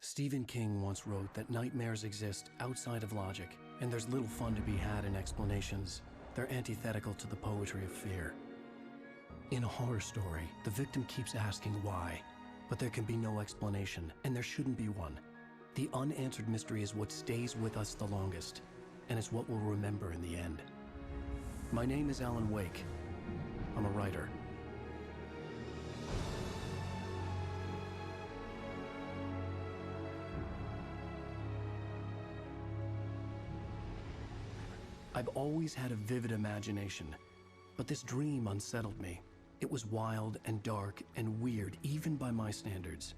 Stephen King once wrote that nightmares exist outside of logic, and there's little fun to be had in explanations. They're antithetical to the poetry of fear. In a horror story, the victim keeps asking why, but there can be no explanation, and there shouldn't be one. The unanswered mystery is what stays with us the longest, and it's what we'll remember in the end. My name is Alan Wake. I'm a writer. I've always had a vivid imagination, but this dream unsettled me. It was wild and dark and weird, even by my standards.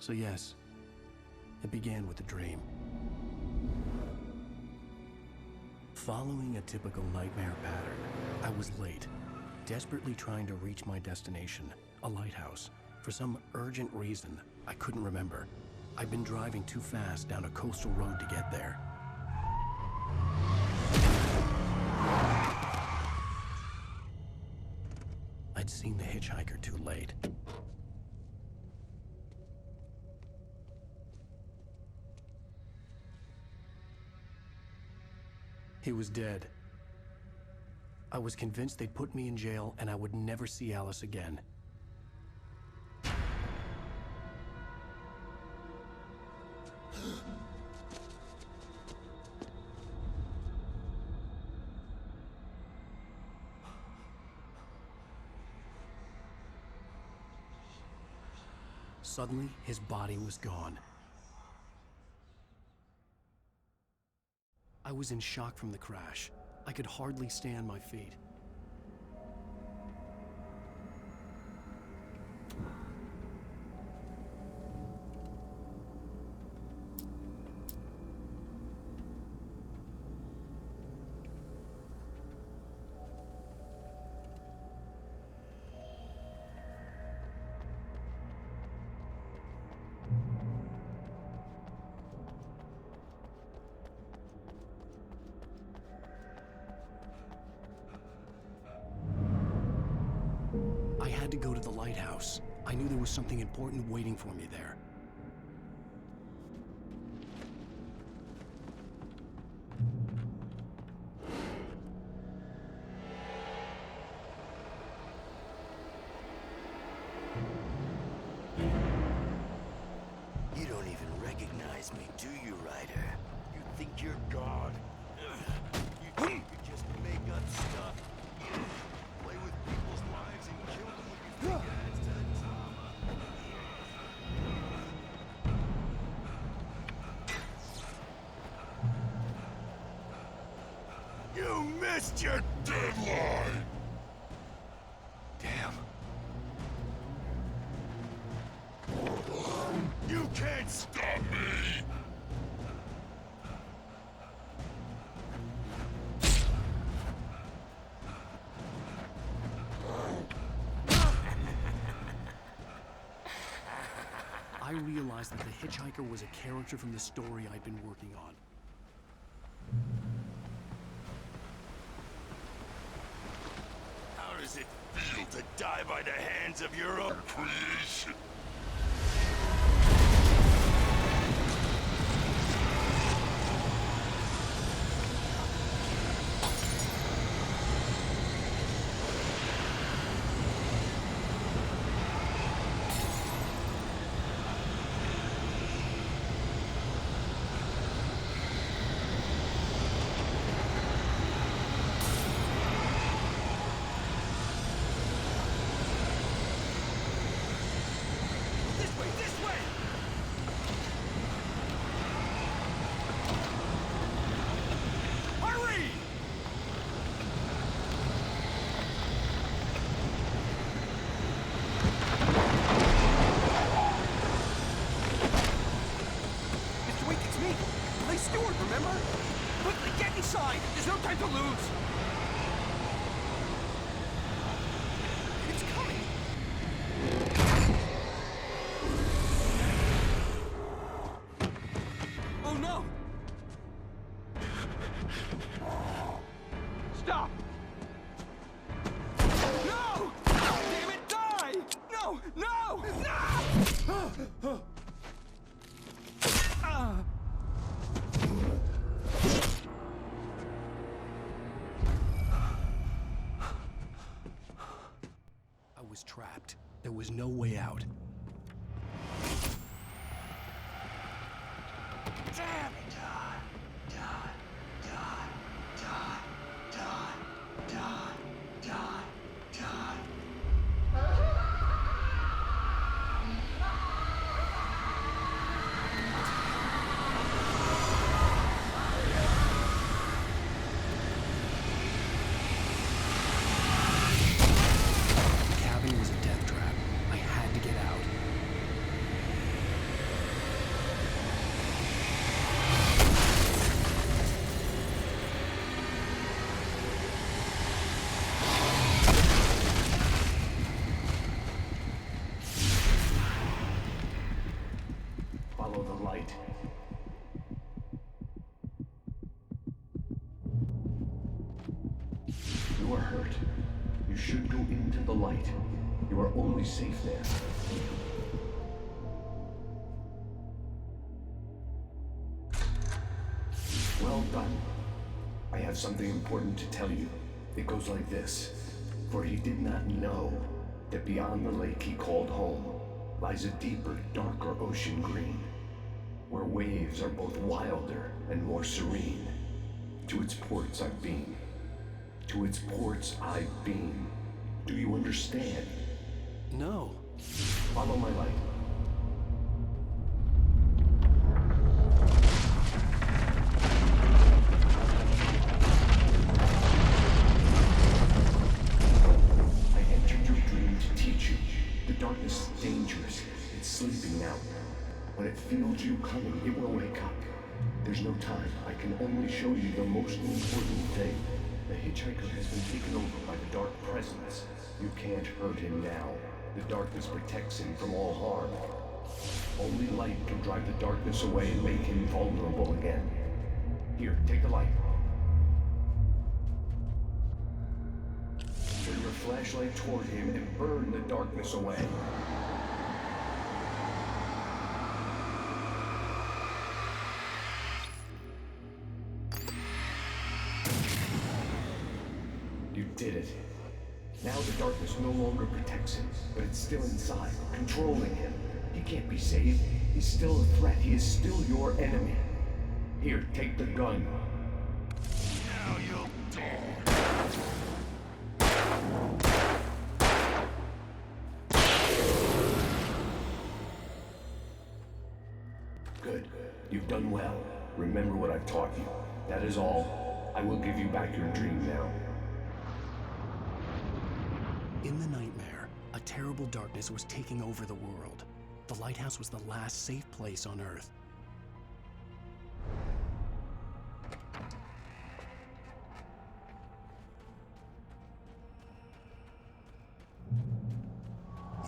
So yes, it began with a dream. Following a typical nightmare pattern, I was late, desperately trying to reach my destination, a lighthouse. For some urgent reason, I couldn't remember. I'd been driving too fast down a coastal road to get there. I'd seen the hitchhiker too late. He was dead. I was convinced they'd put me in jail and I would never see Alice again. Suddenly, his body was gone. I was in shock from the crash. I could hardly stand my feet. I had to go to the lighthouse. I knew there was something important waiting for me there. You don't even recognize me, do you, Ryder? You think you're God? You think you could just make up stuff? Play with people's lives and kill them when you think it adds to the drama. You missed your deadline! Damn. You can't stop me! I realized that the hitchhiker was a character from the story I'd been working on. How does it feel to die by the hands of your own creation? Remember? Quickly, get inside! There's no time to lose! It's coming! Oh no! Stop! No! Damn it, die! No! No! No! was trapped. There was no way out. Damn it! The cabin was a death trap. I had to get out. Follow the light. You are hurt. You should go into the light. You are only safe there. Well done. I have something important to tell you. It goes like this. For he did not know that beyond the lake he called home lies a deeper, darker ocean green, where waves are both wilder and more serene. To its ports I've been. To its ports I've been. Do you understand? No. Follow my light. I entered your dream to teach you. The darkness is dangerous. It's sleeping now. When it feels you coming, it will wake up. There's no time. I can only show you the most important thing. The hitchhiker has been taken over by the dark presence. You can't hurt him now. The darkness protects him from all harm. Only light can drive the darkness away and make him vulnerable again. Here, take the light. Turn your flashlight toward him and burn the darkness away. You did it. Now the darkness no longer protects him, but it's still inside, controlling him. He can't be saved. He's still a threat. He is still your enemy. Here, take the gun. Now you'll die. Good. You've done well. Remember what I've taught you. That is all. I will give you back your dream now. In the nightmare, a terrible darkness was taking over the world. The lighthouse was the last safe place on Earth.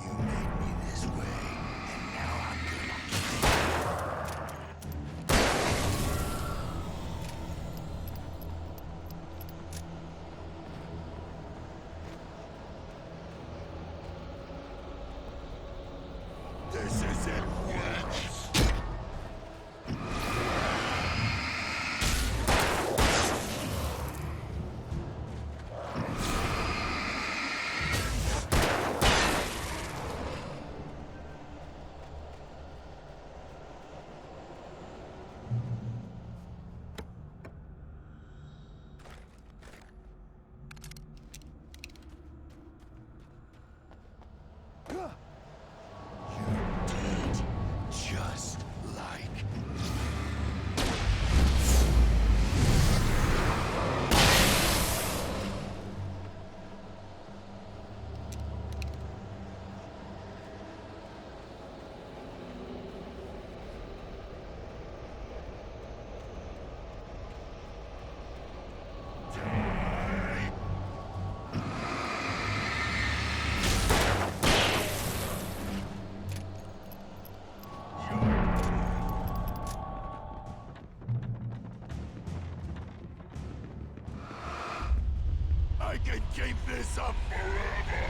You made me this way, and now I'm gonna kill you. This isn't once. You did just like I can keep this up forever.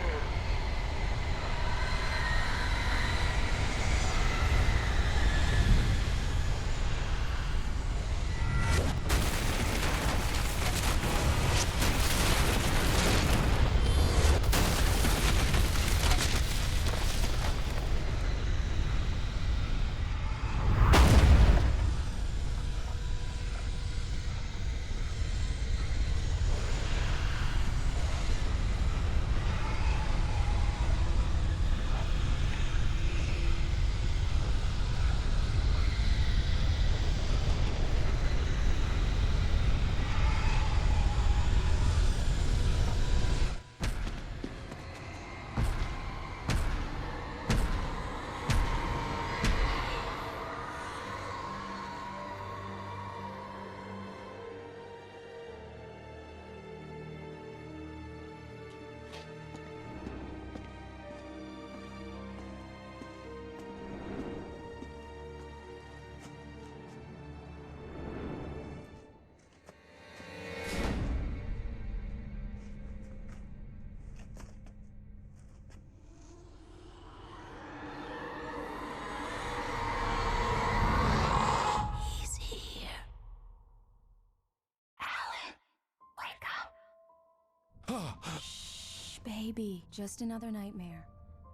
Shh, baby. Just another nightmare.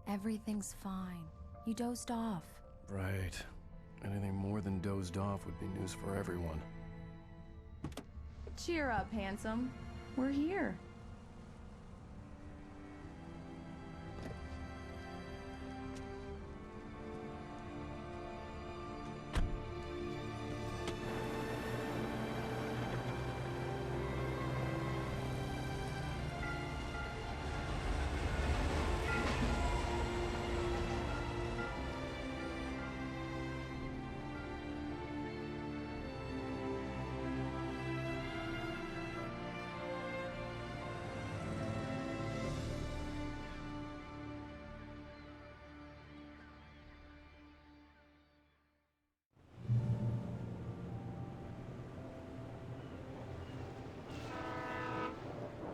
Everything's fine. You dozed off. Right. Anything more than dozed off would be news for everyone. Cheer up, handsome. We're here.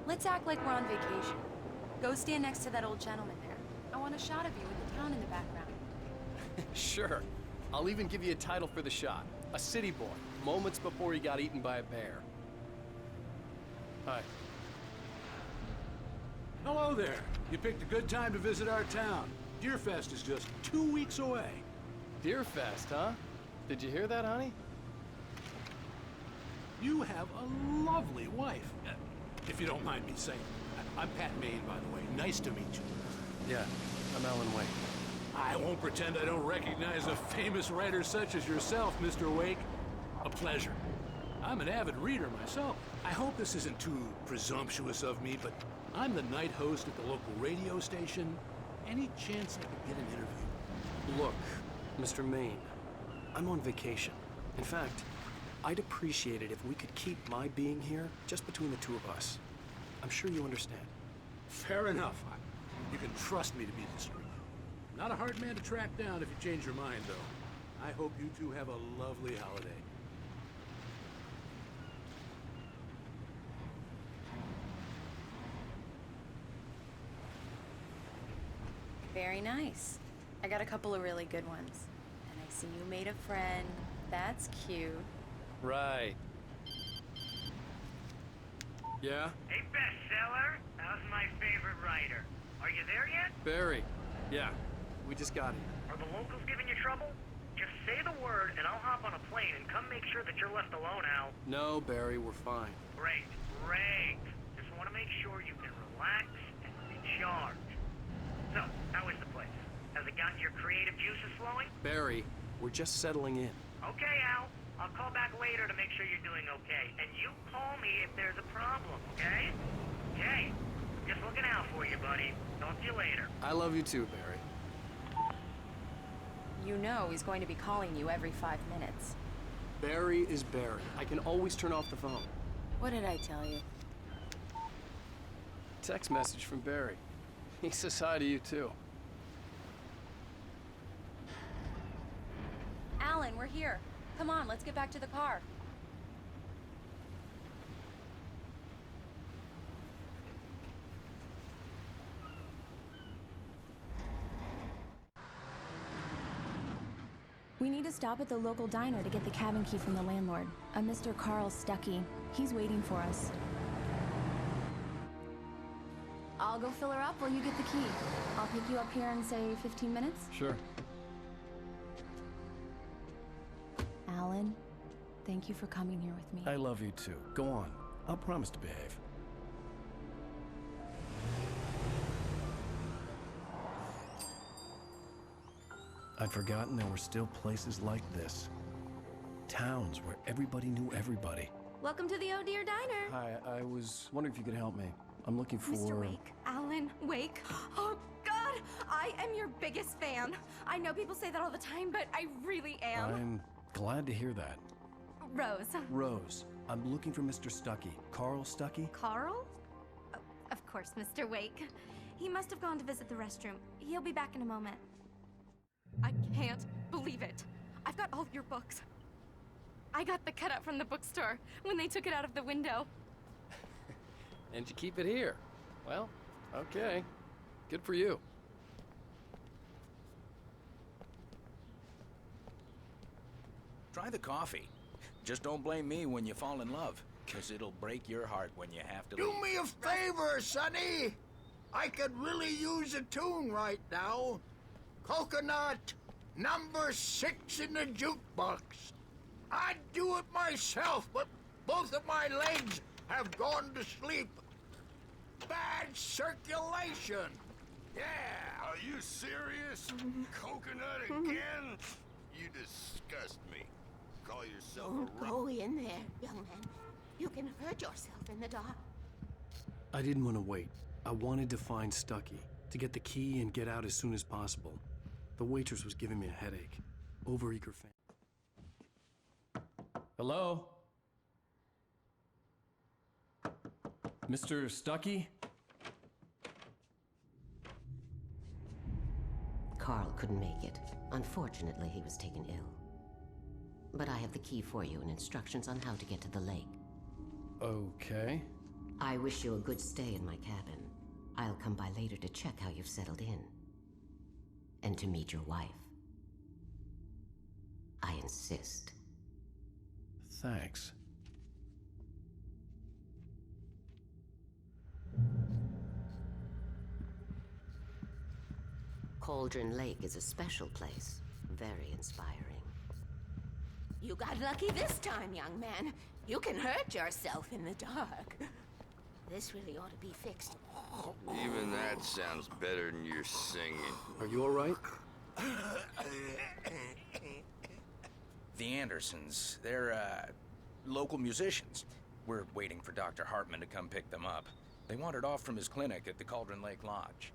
Let's act like we're on vacation. Go stand next to that old gentleman there. I want a shot of you with the town in the background. Sure. I'll even give you a title for the shot. A city boy, moments before he got eaten by a bear. Hi. Hello there. You picked a good time to visit our town. Deerfest is just 2 weeks away. Deerfest, huh? Did you hear that, honey? You have a lovely wife. If you don't mind me saying. I'm Pat Maine, by the way. Nice to meet you. Yeah, I'm Alan Wake. I won't pretend I don't recognize a famous writer such as yourself, Mr. Wake. A pleasure. I'm an avid reader myself. I hope this isn't too presumptuous of me, but I'm the night host at the local radio station. Any chance I could get an interview? Look, Mr. Maine, I'm on vacation. In fact, I'd appreciate it if we could keep my being here just between the two of us. I'm sure you understand. Fair enough. You can trust me to be discreet. Not a hard man to track down if you change your mind, though. I hope you two have a lovely holiday. Very nice. I got a couple of really good ones. And I see you made a friend. That's cute. Right. Yeah? Hey, bestseller. How's my favorite writer? Are you there yet? Barry. Yeah, we just got here. Are the locals giving you trouble? Just say the word and I'll hop on a plane and come make sure that you're left alone, Al. No, Barry, we're fine. Great, great. Just want to make sure you can relax and recharge. So, how is the place? Has it gotten your creative juices flowing? Barry, we're just settling in. Okay, Al. I'll call back later to make sure you're doing okay. And you call me if there's a problem, okay? Okay. Just looking out for you, buddy. Talk to you later. I love you too, Barry. You know he's going to be calling you every 5 minutes. Barry is Barry. I can always turn off the phone. What did I tell you? Text message from Barry. He says hi to you too. Alan, we're here. Come on, let's get back to the car. We need to stop at the local diner to get the cabin key from the landlord, a Mr. Carl Stuckey. He's waiting for us. I'll go fill her up while you get the key. I'll pick you up here in, say, 15 minutes? Sure. Alan, thank you for coming here with me. I love you too. Go on. I'll promise to behave. I'd forgotten there were still places like this. Towns where everybody knew everybody. Welcome to the Oh Dear Diner. Hi, I was wondering if you could help me. I'm looking for... Mr. Wake, Alan Wake. Oh, God, I am your biggest fan. I know people say that all the time, but I really am. I'm glad to hear that. Rose. Rose, I'm looking for Mr. Stuckey. Carl Stuckey? Carl? Oh, of course, Mr. Wake. He must have gone to visit the restroom. He'll be back in a moment. I can't believe it. I've got all of your books. I got the cutout from the bookstore when they took it out of the window. And you keep it here. Well, okay. Good for you. Try the coffee. Just don't blame me when you fall in love. 'cause it'll break your heart when you have to Do leave. me a favor, Sonny. I could really use a tune right now. Coconut, number 6 in the jukebox. I'd do it myself, but both of my legs have gone to sleep. Bad circulation. Yeah. Are you serious? Coconut again? You disgust me. Call yourself a Don't go in there, young man. You can hurt yourself in the dark. I didn't want to wait. I wanted to find Stucky, to get the key and get out as soon as possible. The waitress was giving me a headache. Overeager fan. Hello? Mr. Stucky? Carl couldn't make it. Unfortunately, he was taken ill. But I have the key for you and instructions on how to get to the lake. Okay. I wish you a good stay in my cabin. I'll come by later to check how you've settled in. And to meet your wife. I insist. Thanks. Cauldron Lake is a special place. Very inspiring. You got lucky this time, young man. You can hurt yourself in the dark. This really ought to be fixed. Even that sounds better than your singing. Are you all right? The Andersons, they're, local musicians. We're waiting for Dr. Hartman to come pick them up. They wandered off from his clinic at the Cauldron Lake Lodge.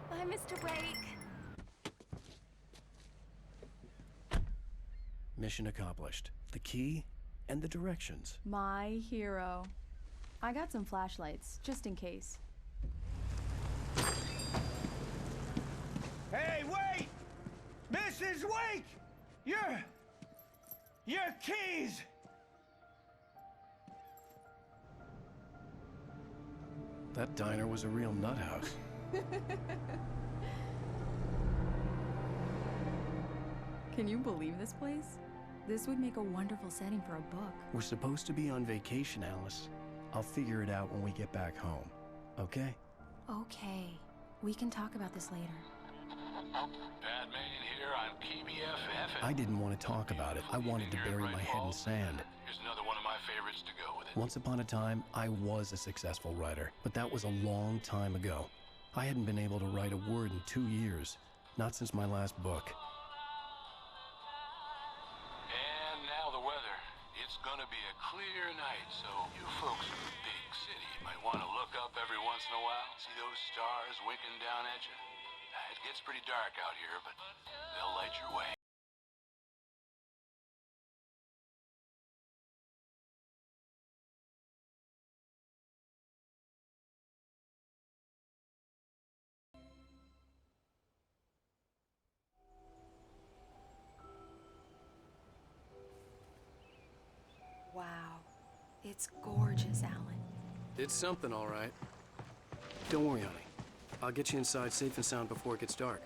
Bye, Mr. Wake. Mission accomplished. The key and the directions. My hero. I got some flashlights, just in case. Hey, wait! Mrs. Wake! Your keys! That diner was a real nut house. Can you believe this place? This would make a wonderful setting for a book. We're supposed to be on vacation, Alice. I'll figure it out when we get back home. Okay? Okay. We can talk about this later. Batman here on KBFF. I didn't want to talk about it. I wanted to bury my head in sand. Here's another one of my favorites to go with it. Once upon a time, I was a successful writer, but that was a long time ago. I hadn't been able to write a word in 2 years, not since my last book. And now the weather. It's gonna be a clear night, so you folks in the big city might want to look up every once in a while, see those stars winking down at you. It gets pretty dark out here, but they'll light your way. Wow. It's gorgeous, Alan. It's something, all right. Don't worry, honey. I'll get you inside safe and sound before it gets dark.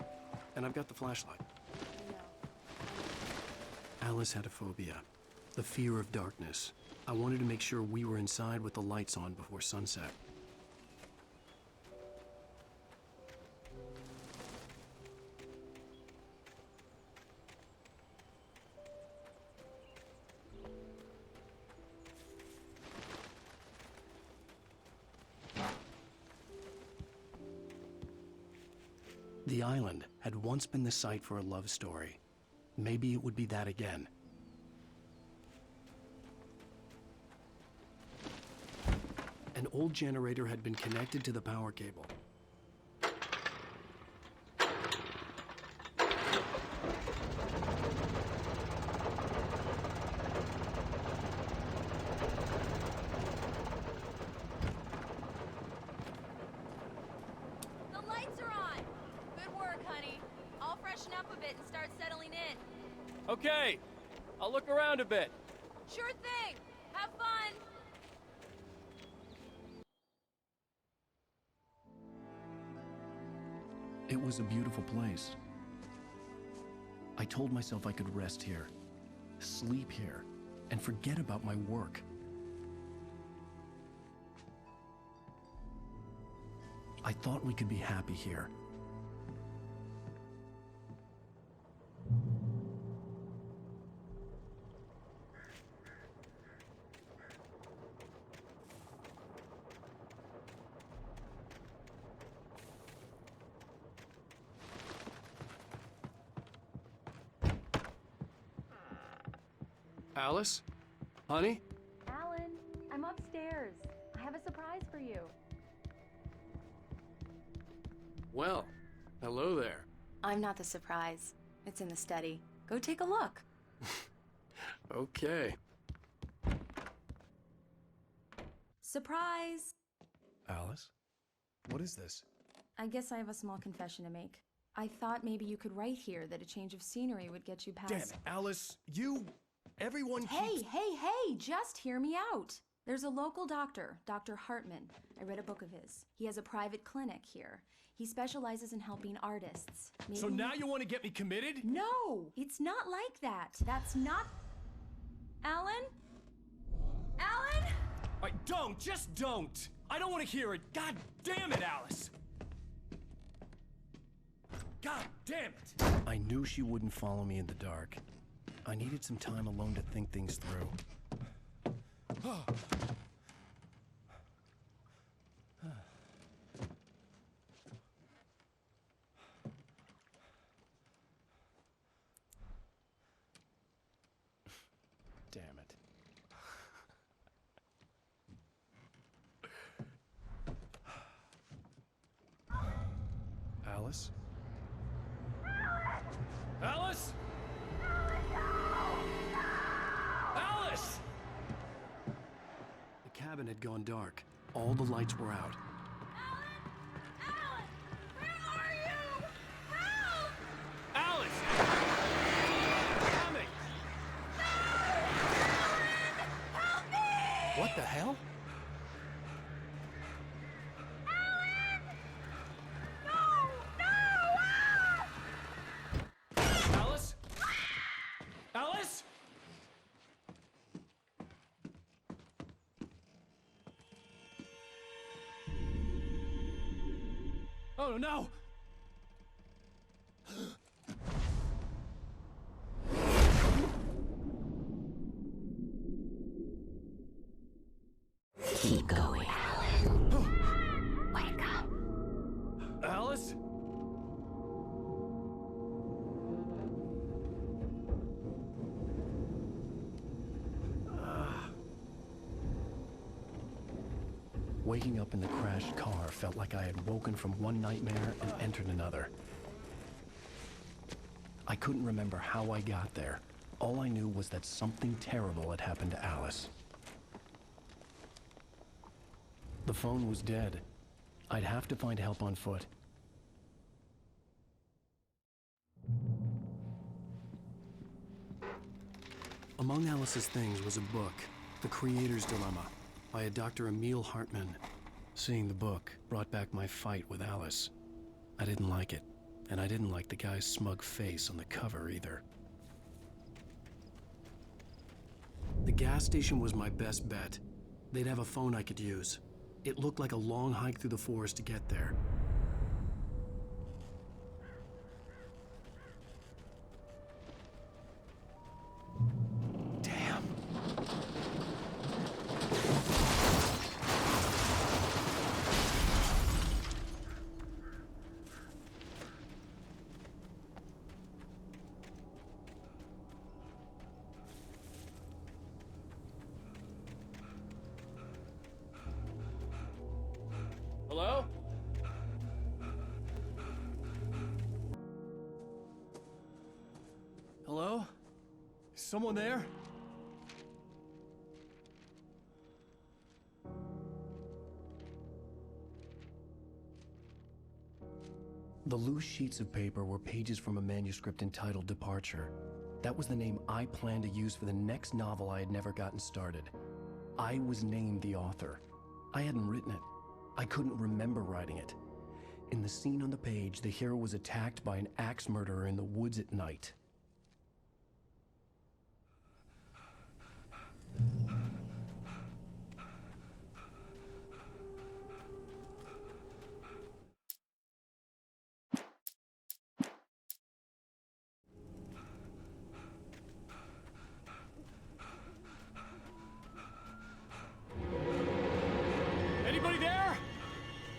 And I've got the flashlight. Alice had a phobia. The fear of darkness. I wanted to make sure we were inside with the lights on before sunset. The island had once been the site for a love story. Maybe it would be that again. An old generator had been connected to the power cable. The lights are on. Good work, honey. I'll freshen up a bit and start settling in. Okay, I'll look around a bit. Sure thing. Have fun. It was a beautiful place. I told myself I could rest here, sleep here, and forget about my work. I thought we could be happy here. Alice? Honey? Alan, I'm upstairs. I have a surprise for you. Well, hello there. I'm not the surprise. It's in the study. Go take a look. Okay. Surprise! Alice? What is this? I guess I have a small confession to make. I thought maybe you could write here that a change of scenery would get you past... Damn it, Alice, everyone Hey, hey, just hear me out. There's a local doctor, Dr. Hartman. I read a book of his. He has a private clinic here. He specializes in helping artists. So now you want to get me committed? No, it's not like that. That's not... Alan? Alan? Just don't! I don't want to hear it. God damn it, Alice! God damn it! I knew she wouldn't follow me in the dark. I needed some time alone to think things through. Damn it. Alice? Alice? Alice! The cabin had gone dark. All the lights were out. Alan! Where are you? Help! Alice! Coming! Alan! Help me! What the hell? Alan! No! No! Ah! Alice? Alice? Oh no! Keep going, Alan. Wake up. Alice? Waking up in the crashed car felt like I had woken from one nightmare and entered another. I couldn't remember how I got there. All I knew was that something terrible had happened to Alice. The phone was dead. I'd have to find help on foot. Among Alice's things was a book, The Creator's Dilemma, by a Dr. Emil Hartman. Seeing the book brought back my fight with Alice. I didn't like it, and I didn't like the guy's smug face on the cover either. The gas station was my best bet. They'd have a phone I could use. It looked like a long hike through the forest to get there. Damn. Hello? Hello? Is someone there? The loose sheets of paper were pages from a manuscript entitled Departure. That was the name I planned to use for the next novel I had never gotten started. I was named the author. I hadn't written it. I couldn't remember writing it. In the scene on the page, the hero was attacked by an axe murderer in the woods at night. Anybody there?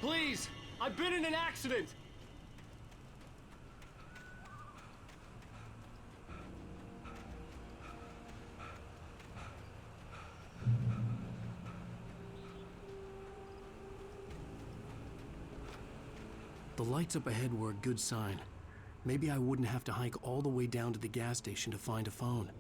Please, I've been in an accident. The lights up ahead were a good sign. Maybe I wouldn't have to hike all the way down to the gas station to find a phone.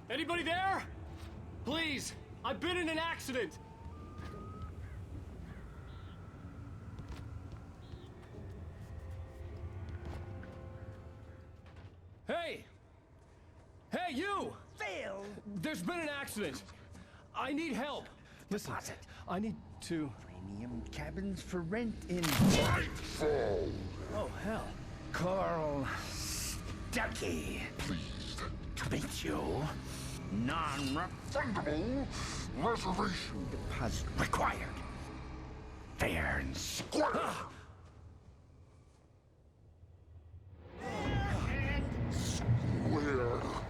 Anybody there? Please, I've been in an accident. Hey! Hey, you! Phil! There's been an accident. I need help. Listen, I need to... Premium cabins for rent in... Nightfall! Oh, hell. Carl Stucky. Pleased To meet you. Non-refundable reservation deposit required. Fair and square. where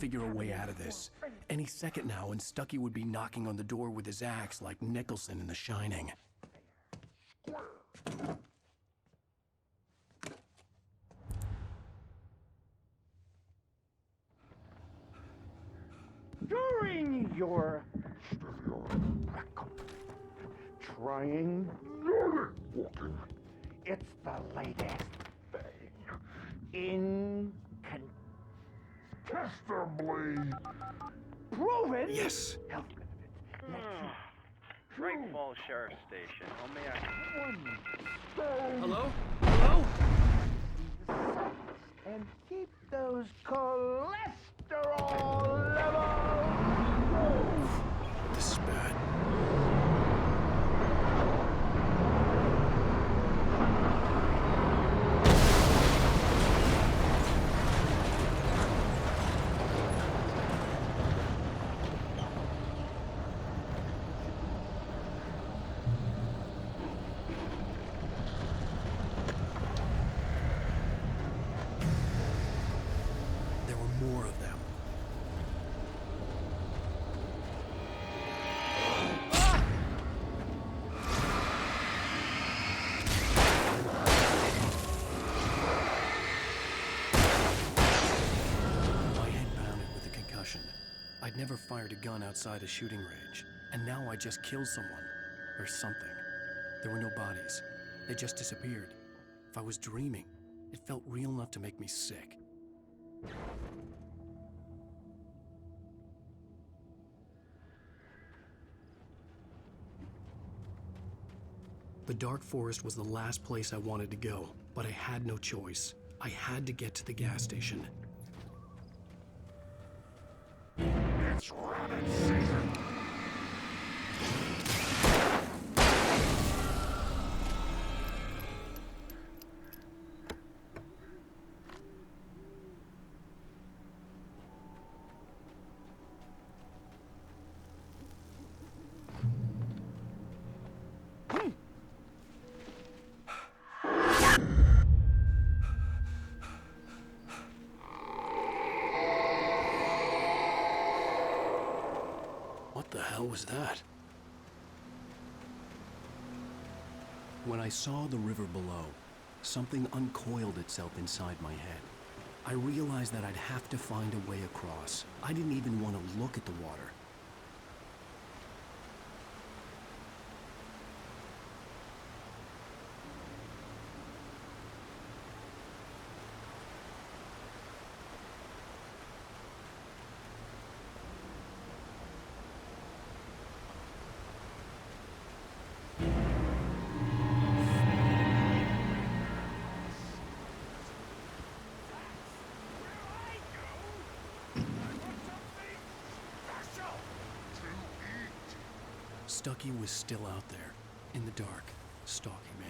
figure a way out of this. Any second now, and Stucky would be knocking on the door with his axe like Nicholson in The Shining. During your trying walking it's the latest thing. incontestably Proven. Yes. Health benefits. Frank Falls Sheriff Station. How may I... Hello? Hello? And keep those cholesterol levels. This is bad. More of them. My head pounded with a concussion. I'd never fired a gun outside a shooting range, and now I just killed someone. Or something. There were no bodies. They just disappeared. If I was dreaming, it felt real enough to make me sick. The dark forest was the last place I wanted to go, but I had no choice. I had to get to the gas station. it's rabbit season. What the hell was that? When I saw the river below, something uncoiled itself inside my head. I realized that I'd have to find a way across. I didn't even want to look at the water. Stucky was still out there, in the dark, stalking me.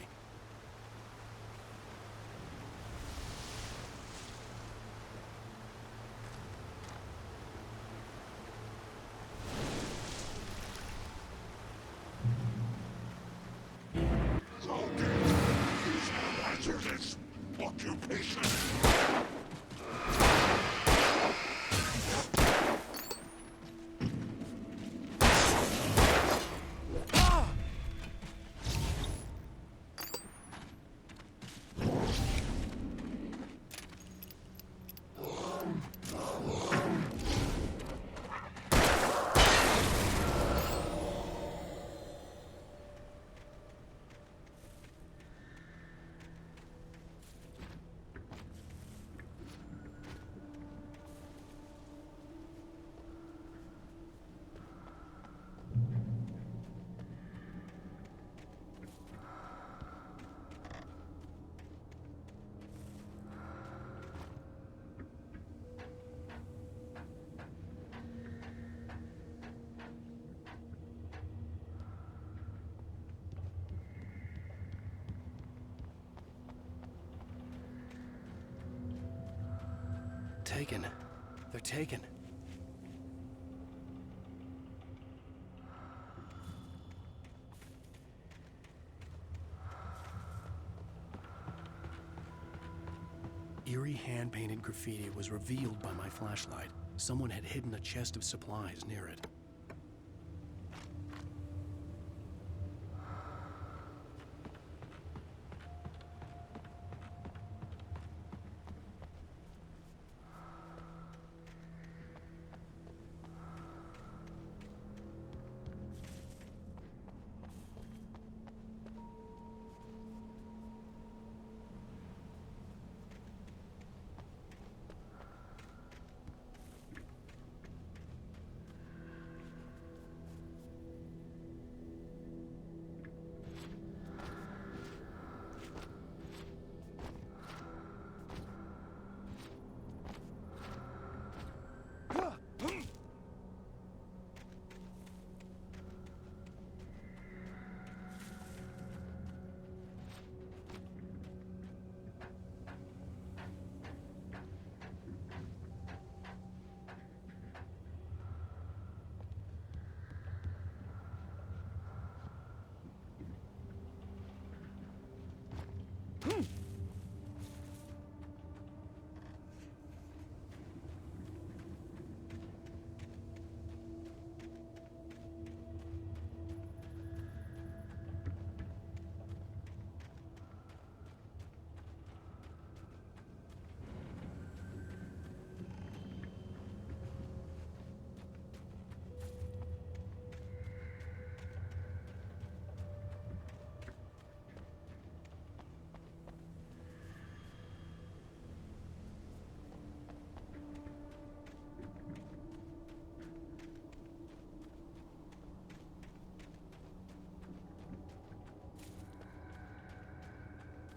Hazardous occupation. Taken. They're taken. Eerie hand-painted graffiti was revealed by my flashlight. Someone had hidden a chest of supplies near it.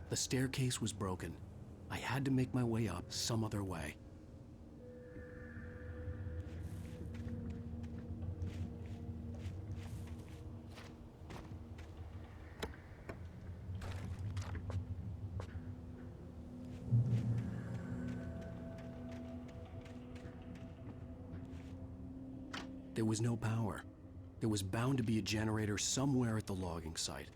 The staircase was broken. I had to make my way up some other way. There was no power. There was bound to be a generator somewhere at the logging site.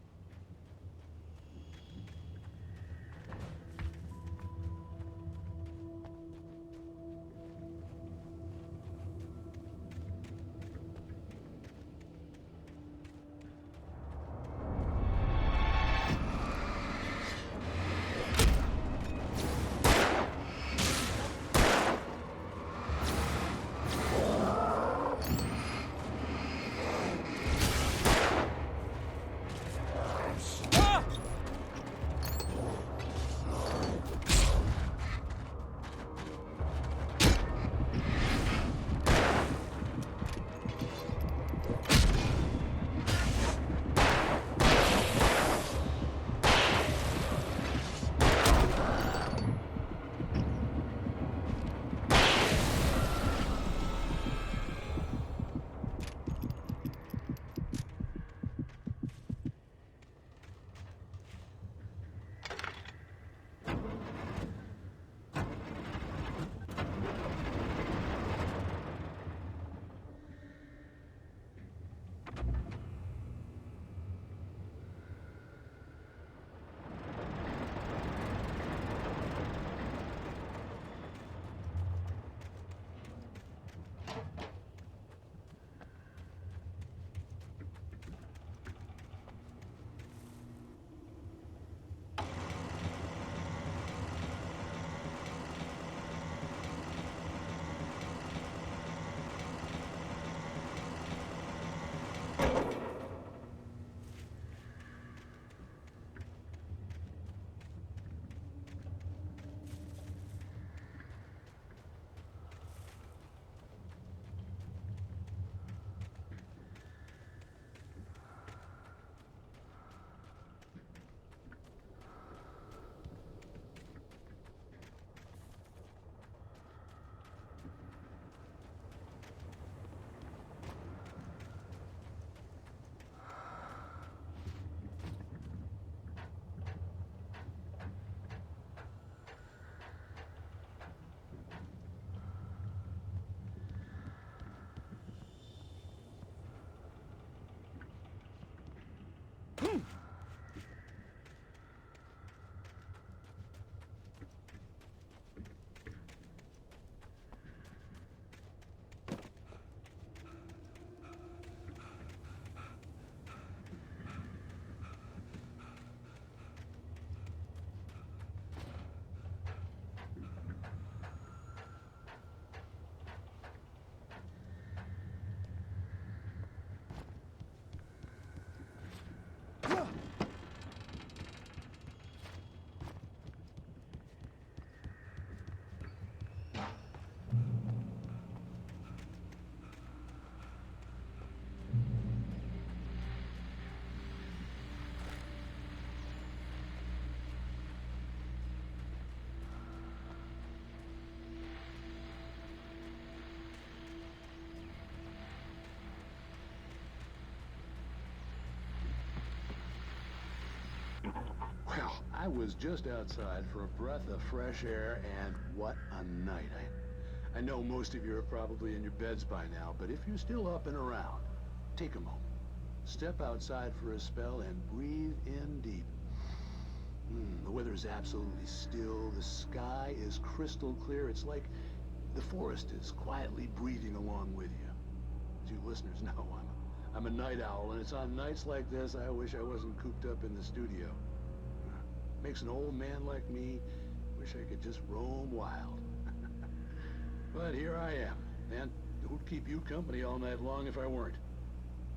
I was just outside for a breath of fresh air, and what a night. I know most of you are probably in your beds by now, but if you're still up and around, take a moment. Step outside for a spell and breathe in deep. The weather is absolutely still. The sky is crystal clear. It's like the forest is quietly breathing along with you. As you listeners know, I'm a night owl, and it's on nights like this I wish I wasn't cooped up in the studio. Makes an old man like me wish I could just roam wild. But here I am, and who'd keep you company all night long if I weren't?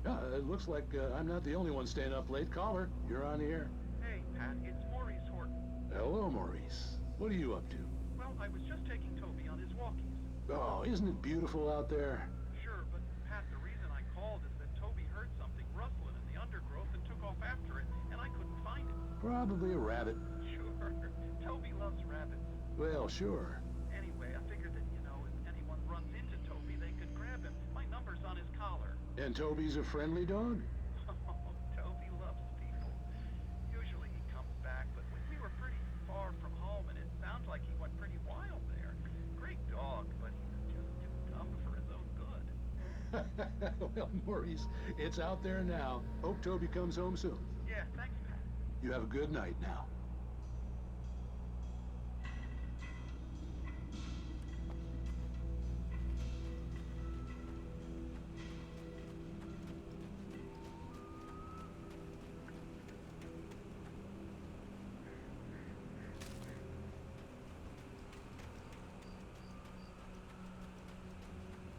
It looks like I'm not the only one staying up late. Caller, you're on the air. Hey, Pat, it's Maurice Horton. Hello, Maurice. What are you up to? Well, I was just taking Toby on his walkies. Oh, isn't it beautiful out there? Sure, but Pat, the reason I called is that Toby heard something rustling in the undergrowth and took off after it, and I couldn't find it. Probably a rabbit. Sure. Toby loves rabbits. Well, sure. Anyway, I figured that, if anyone runs into Toby, they could grab him. My number's on his collar. And Toby's a friendly dog? Oh, Toby loves people. Usually he comes back, but we were pretty far from home, and it sounds like he went pretty wild there. Great dog, but he's just too dumb for his own good. Well, Maurice, it's out there now. Hope Toby comes home soon. Yeah, thanks, Pat. You have a good night now.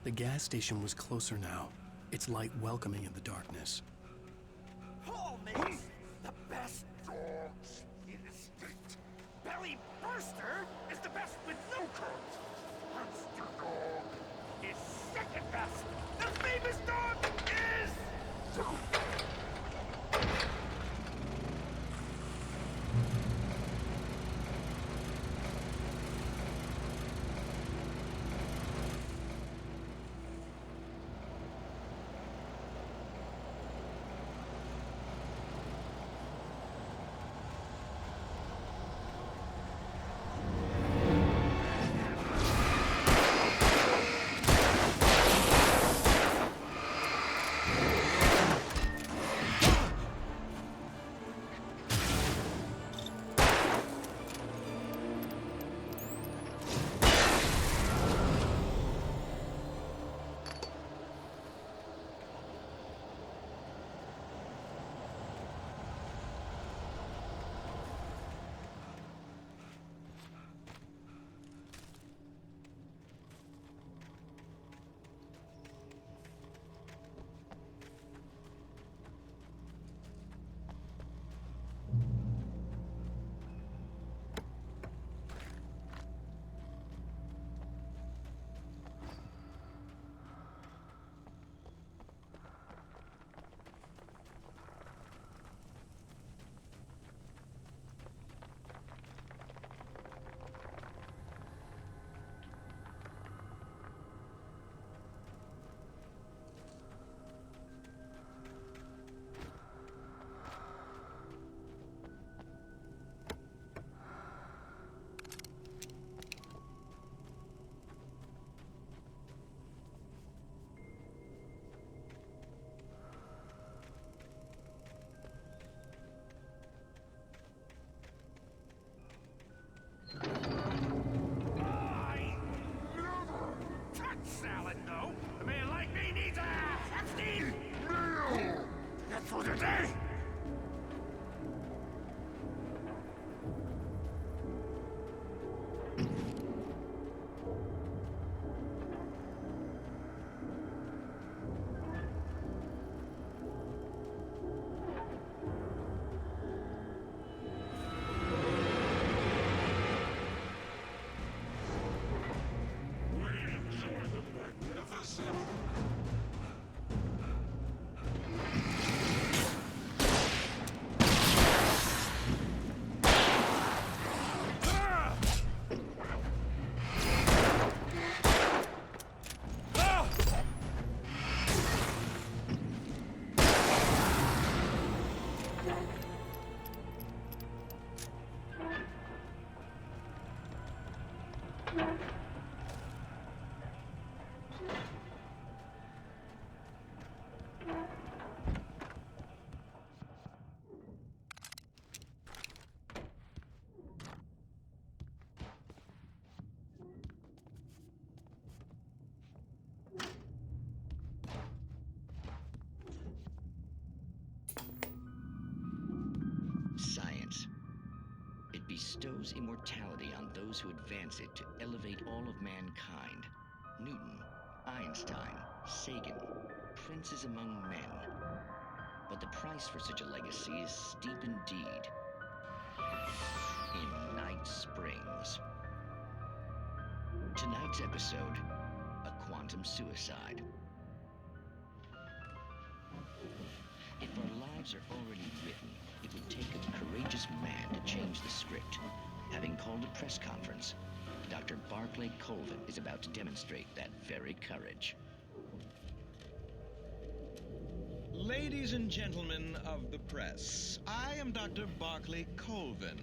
The gas station was closer now, its light welcoming in the darkness. Paul makes the best dogs in the state. Belly Burster is the best with no coat. Monster Dog is second best. The famous dog is... Science. It bestows immortality on those who advance it to elevate all of mankind. Newton, Einstein, Sagan, princes among men. But the price for such a legacy is steep indeed. In Night Springs. Tonight's episode, a quantum suicide. If our lives are already written, it would take a courageous man to change the script. Having called a press conference, Dr. Barclay Colvin is about to demonstrate that very courage. Ladies and gentlemen of the press, I am Dr. Barclay Colvin,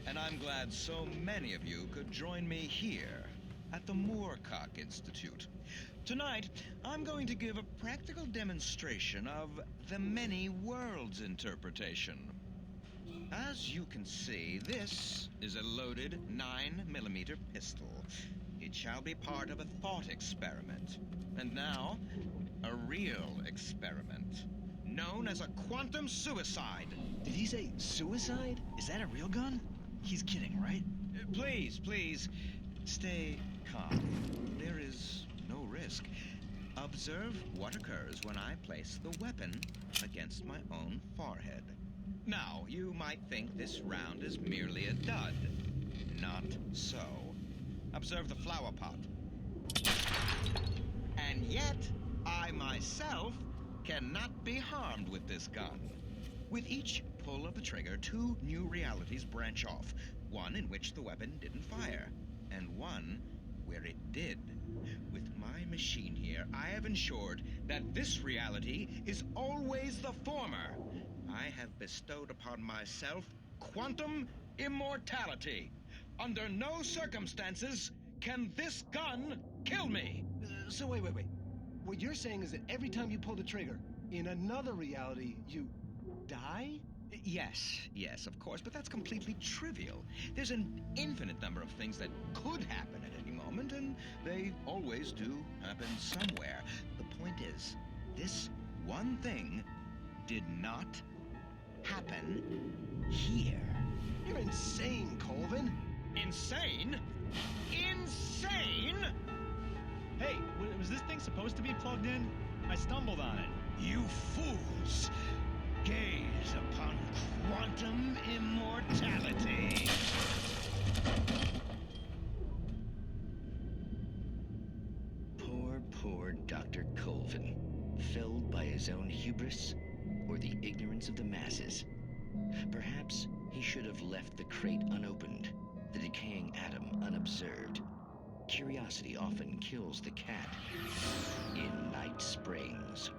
and I'm glad so many of you could join me here at the Moorcock Institute. Tonight, I'm going to give a practical demonstration of the many worlds interpretation. As you can see, this is a loaded 9mm pistol. It shall be part of a thought experiment. And now, a real experiment, known as a quantum suicide. Did he say suicide? Is that a real gun? He's kidding, right? Please, stay calm. There is no risk. Observe what occurs when I place the weapon against my own forehead. Now, you might think this round is merely a dud. Not so. Observe the flower pot. And yet, I myself cannot be harmed with this gun. With each pull of the trigger, 2 new realities branch off. One in which the weapon didn't fire, and one where it did. With my machine here, I have ensured that this reality is always the former. I have bestowed upon myself quantum immortality. Under no circumstances can this gun kill me. So wait. What you're saying is that every time you pull the trigger, in another reality, you die? Yes, of course, but that's completely trivial. There's an infinite number of things that could happen at any moment, and they always do happen somewhere. The point is, this one thing did not happen here. You're insane, Colvin. Insane? Insane? Hey, was this thing supposed to be plugged in? I stumbled on it. You fools! Gaze upon quantum immortality. Poor Dr. Colvin, felled by his own hubris or the ignorance of the masses. Perhaps he should have left the crate unopened, the decaying atom unobserved. Curiosity often kills the cat. In Night Springs.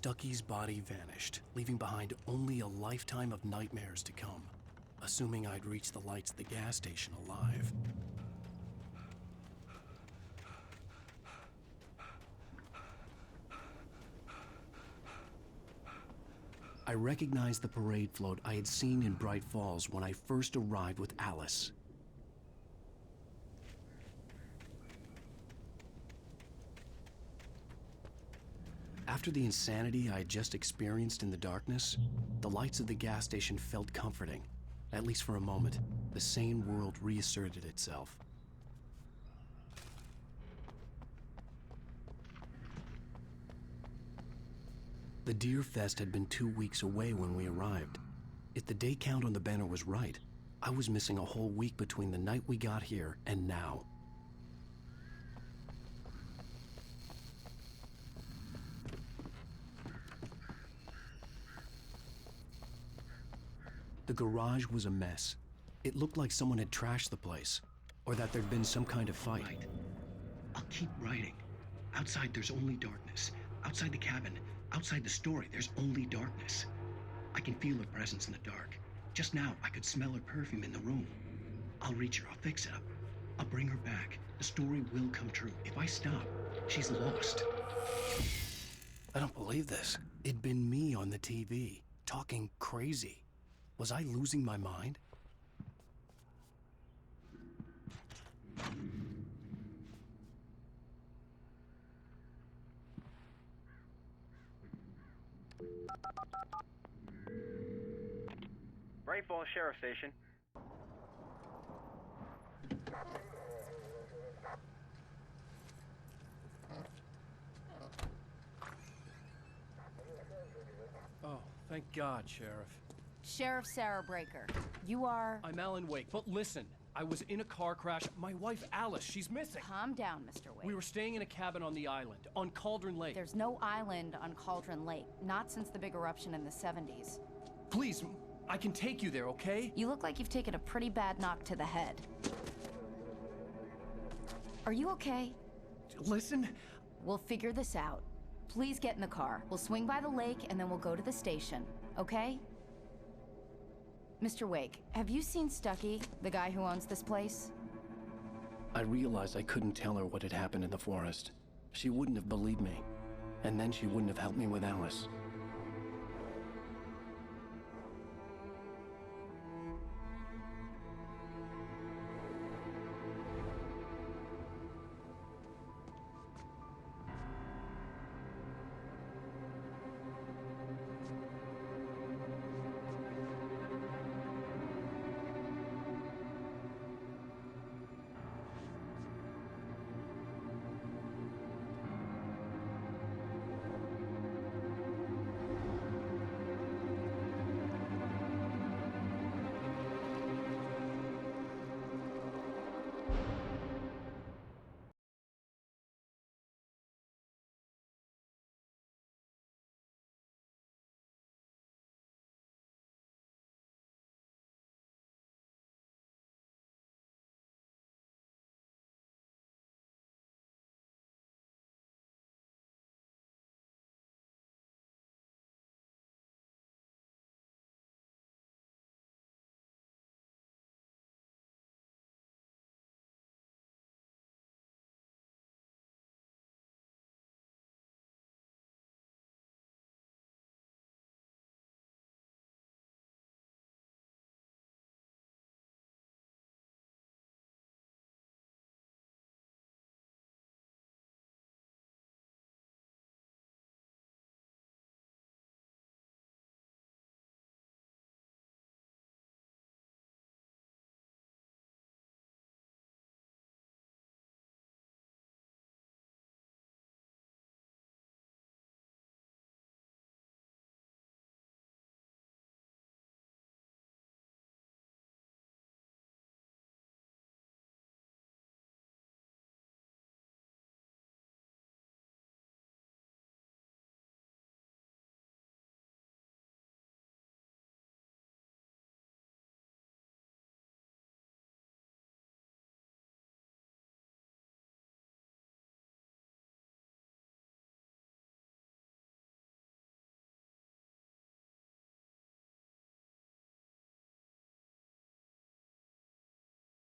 Stucky's body vanished, leaving behind only a lifetime of nightmares to come, assuming I'd reach the lights at the gas station alive. I recognized the parade float I had seen in Bright Falls when I first arrived with Alice. After the insanity I had just experienced in the darkness, the lights of the gas station felt comforting. At least for a moment, the sane world reasserted itself. The Deer Fest had been 2 weeks away when we arrived. If the day count on the banner was right, I was missing a whole week between the night we got here and now. The garage was a mess. It looked like someone had trashed the place, or that there'd been some kind of fight. Right. I'll keep writing. Outside, there's only darkness. Outside the cabin, outside the story, there's only darkness. I can feel her presence in the dark. Just now, I could smell her perfume in the room. I'll reach her. I'll fix it up. I'll bring her back. The story will come true. If I stop, she's lost. I don't believe this. It'd been me on the TV, talking crazy. Was I losing my mind? Bright Falls Sheriff Station. Oh, thank God, Sheriff. Sheriff Sarah Breaker, you are... I'm Alan Wake, but listen, I was in a car crash. My wife, Alice, she's missing. Calm down, Mr. Wake. We were staying in a cabin on the island, on Cauldron Lake. There's no island on Cauldron Lake, not since the big eruption in the 70s. Please, I can take you there, okay? You look like you've taken a pretty bad knock to the head. Are you okay? Listen. We'll figure this out. Please get in the car. We'll swing by the lake and then we'll go to the station, okay? Mr. Wake, have you seen Stucky, the guy who owns this place? I realized I couldn't tell her what had happened in the forest. She wouldn't have believed me. And then she wouldn't have helped me with Alice.